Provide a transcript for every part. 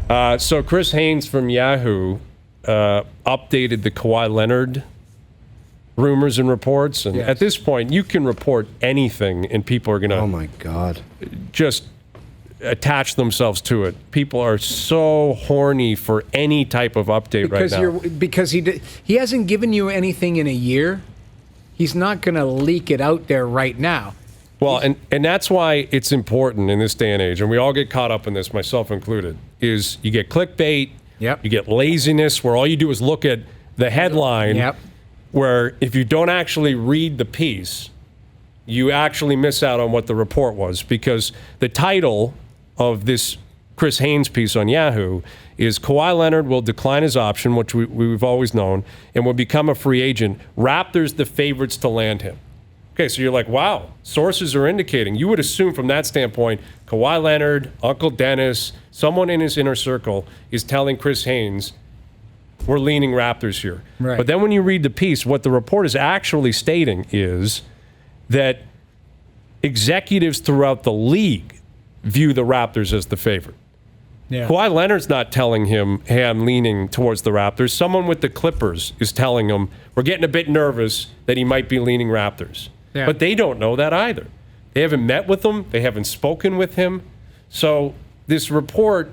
So Chris Haynes from Yahoo updated the Kawhi Leonard rumors and reports. And at this point, you can report anything, and people are going to oh my God, just attach themselves to it. People are so horny for any type of update right now. Because he hasn't given you anything in a year. He's not going to leak it out there right now. Well, and that's why it's important in this day and age, and we all get caught up in this, myself included, is you get clickbait, you get laziness, where all you do is look at the headline, where if you don't actually read the piece, you actually miss out on what the report was, because the title of this Chris Haynes piece on Yahoo is Kawhi Leonard will decline his option, which we've always known, and will become a free agent. Raptors the favorites to land him. Okay, so you're like, wow, sources are indicating. You would assume from that standpoint, Kawhi Leonard, Uncle Dennis, someone in his inner circle is telling Chris Haynes, we're leaning Raptors here. Right. But then when you read the piece, what the report is actually stating is that executives throughout the league view the Raptors as the favorite. Yeah. Kawhi Leonard's not telling him, hey, I'm leaning towards the Raptors. Someone with the Clippers is telling him, we're getting a bit nervous that he might be leaning Raptors. Yeah. But they don't know that either. They haven't met with him. They haven't spoken with him. So this report,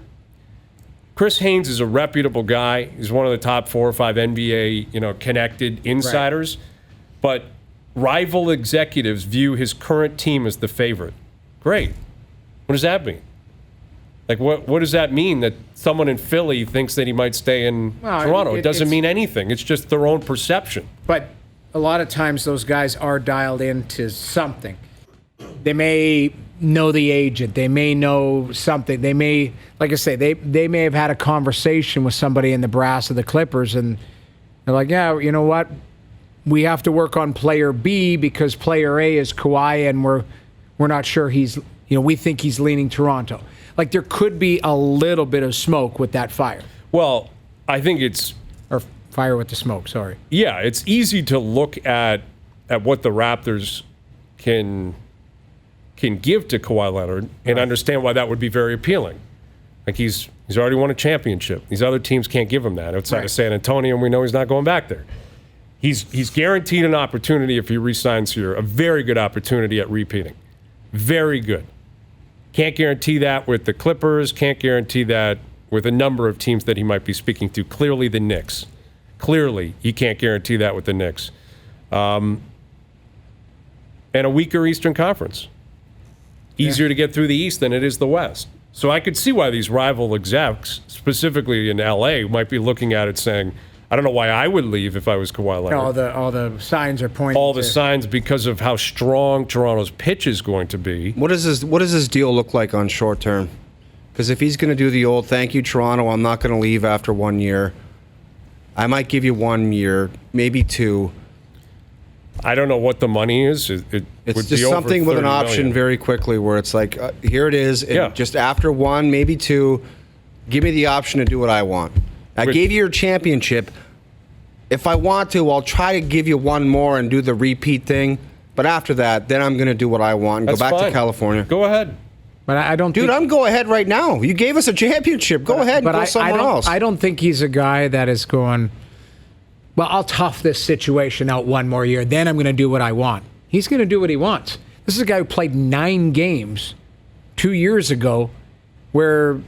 Chris Haynes is a reputable guy. He's one of the top 4 or 5 NBA, connected insiders. Right. But rival executives view his current team as the favorite. Great. What does that mean? Like, what does that mean that someone in Philly thinks that he might stay in Toronto? It doesn't mean anything. It's just their own perception. But a lot of times those guys are dialed into something. They may know the agent. They may know something. They may, like I say, they may have had a conversation with somebody in the brass of the Clippers, and they're like, yeah, you know what? We have to work on player B because player A is Kawhi, and we're not sure he's, we think he's leaning Toronto. Like, there could be a little bit of smoke with that fire. Well, I think it's... Or fire with the smoke, sorry. Yeah, it's easy to look at what the Raptors can give to Kawhi Leonard and understand why that would be very appealing. Like, he's already won a championship. These other teams can't give him that outside of San Antonio, and we know he's not going back there. He's guaranteed an opportunity if he re-signs here, a very good opportunity at repeating. Very good. Can't guarantee that with the Clippers. Can't guarantee that with a number of teams that he might be speaking to. Clearly the Knicks. Clearly, you can't guarantee that with the Knicks. And a weaker Eastern Conference. Easier to get through the East than it is the West. So I could see why these rival execs, specifically in L.A., might be looking at it saying, I don't know why I would leave if I was Kawhi Leonard. All the signs are pointing all the signs because of how strong Toronto's pitch is going to be. What does this deal look like on short term? Because if he's going to do the old, thank you, Toronto, I'm not going to leave after 1 year. I might give you 1 year, maybe 2. I don't know what the money is. It's would just be something with an option million. very quickly where it's like, here it is. And just after 1, maybe 2, give me the option to do what I want. I gave you your championship. If I want to, I'll try to give you 1 more and do the repeat thing. But after that, then I'm going to do what I want and go back to California. Go ahead. But I don't Dude, I'm go ahead right now. You gave us a championship. Go ahead and go somewhere else. I don't think he's a guy that is going, well, I'll tough this situation out 1 more year. Then I'm going to do what I want. He's going to do what he wants. This is a guy who played 9 games 2 years ago where,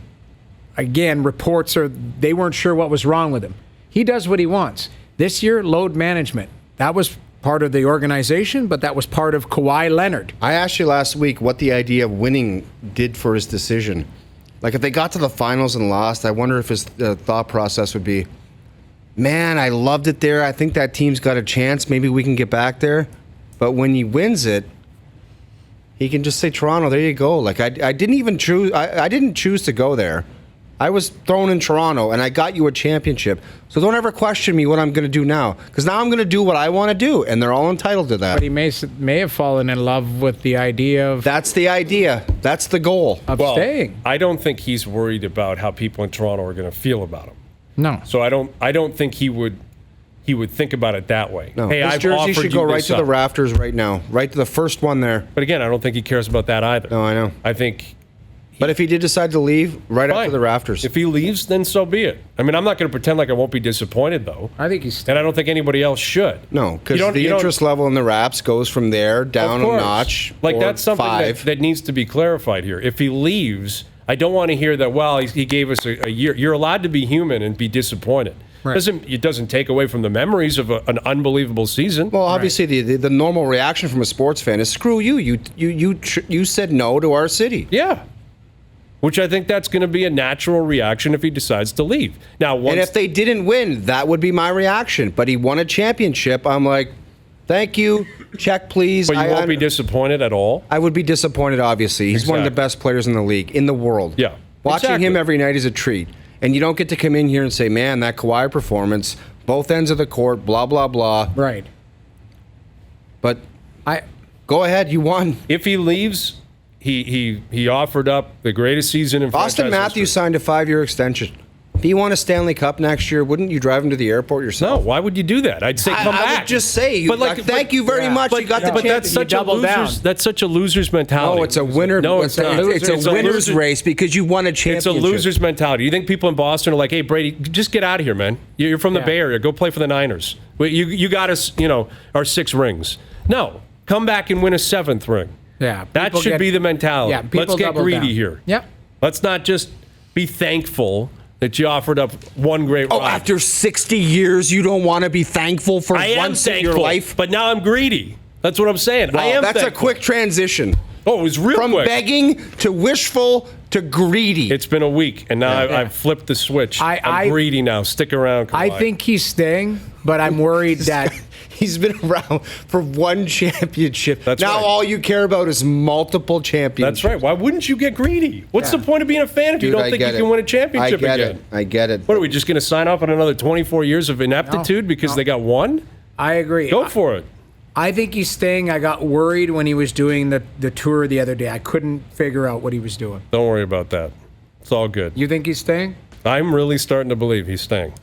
again, reports are they weren't sure what was wrong with him. He does what he wants. This year, load management. That was part of the organization, but that was part of Kawhi Leonard. I asked you last week what the idea of winning did for his decision. Like, if they got to the finals and lost, I wonder if his thought process would be, man, I loved it there. I think that team's got a chance. Maybe we can get back there. But when he wins it, he can just say, Toronto, there you go. Like, I didn't even choose. I didn't choose to go there. I was thrown in Toronto, and I got you a championship. So don't ever question me what I'm going to do now, because now I'm going to do what I want to do, and they're all entitled to that. But he may have fallen in love with the idea of... That's the idea. That's the goal. Of staying. I don't think he's worried about how people in Toronto are going to feel about him. No. So I don't think he would think about it that way. No. Hey, this I've jersey should go right to the Raptors rafters right now, right to the first one there. But again, I don't think he cares about that either. No, I know. I think But if he did decide to leave right Fine. after the Raptors, If he leaves, then so be it. I mean, I'm not going to pretend like I won't be disappointed, though. I think he's And I don't think anybody else should. no, because You don't- the you don't- interest level in the Raps goes from there down Of a course. notch. Like or that's something 5. that needs to be clarified here. If he leaves, I don't want to hear that. Well, he gave us a year. You're allowed to be human and be disappointed. Right. It doesn't take away from the memories of an unbelievable season. Well, obviously, the normal reaction from a sports fan is screw you. You said no to our city. Yeah. Which I think that's going to be a natural reaction if he decides to leave. Now, once And if they didn't win, that would be my reaction. But he won a championship. I'm like, thank you. Check, please. but you won't be disappointed at all. I would be disappointed, obviously. He's one of the Exactly. best players in the league, in the world. Yeah, Watching exactly. him every night is a treat. And you don't get to come in here and say, man, that Kawhi performance, both ends of the court, blah, blah, blah. right. But I go ahead. You won. If he leaves, he offered up the greatest season in Austin franchise Matthews history. signed a 5-year extension. If he won a Stanley Cup next year, wouldn't you drive him to the airport No, yourself? why would you do that? I'd say come I back. would just say, thank you very yeah. much. You got the But that's championship. such a double down. loser's mentality. No, it's a winner. No, it's not. It's a winner's loser- race because you won a It's championship. a loser's mentality. You think people in Boston are like, "Hey, Brady, just get out of here, man. You're from the Yeah. Bay Area. Go play for the Niners. You got us, our 6 rings. No, come back and win a 7th ring. Yeah, That people should get- be the mentality. Yeah, people Let's get double greedy down. here. Yep. Let's not just be thankful that you offered up one great Oh, ride. after 60 years, you don't want to be thankful for I am once in thankful, your life? but now I'm greedy. That's what I'm saying. I Wow, am that's thankful. a quick transition. Oh, it was real From quick. begging to wishful to greedy. It's been a week, and now I've flipped the switch. I'm greedy now. Stick around, Kawhi. I think he's staying, but I'm worried that He's been around for one championship. That's now right. all you care about is multiple championships. That's right. Why wouldn't you get greedy? What's the point of being a fan if you Dude, don't I think you get can it. win a championship I get again? it. I get it. What are we just going to sign off on another 24 years of ineptitude because they got one? I agree. Go for it. I think he's staying. I got worried when he was doing the tour the other day. I couldn't figure out what he was doing. Don't worry about that. It's all good. You think he's staying? I'm really starting to believe he's staying.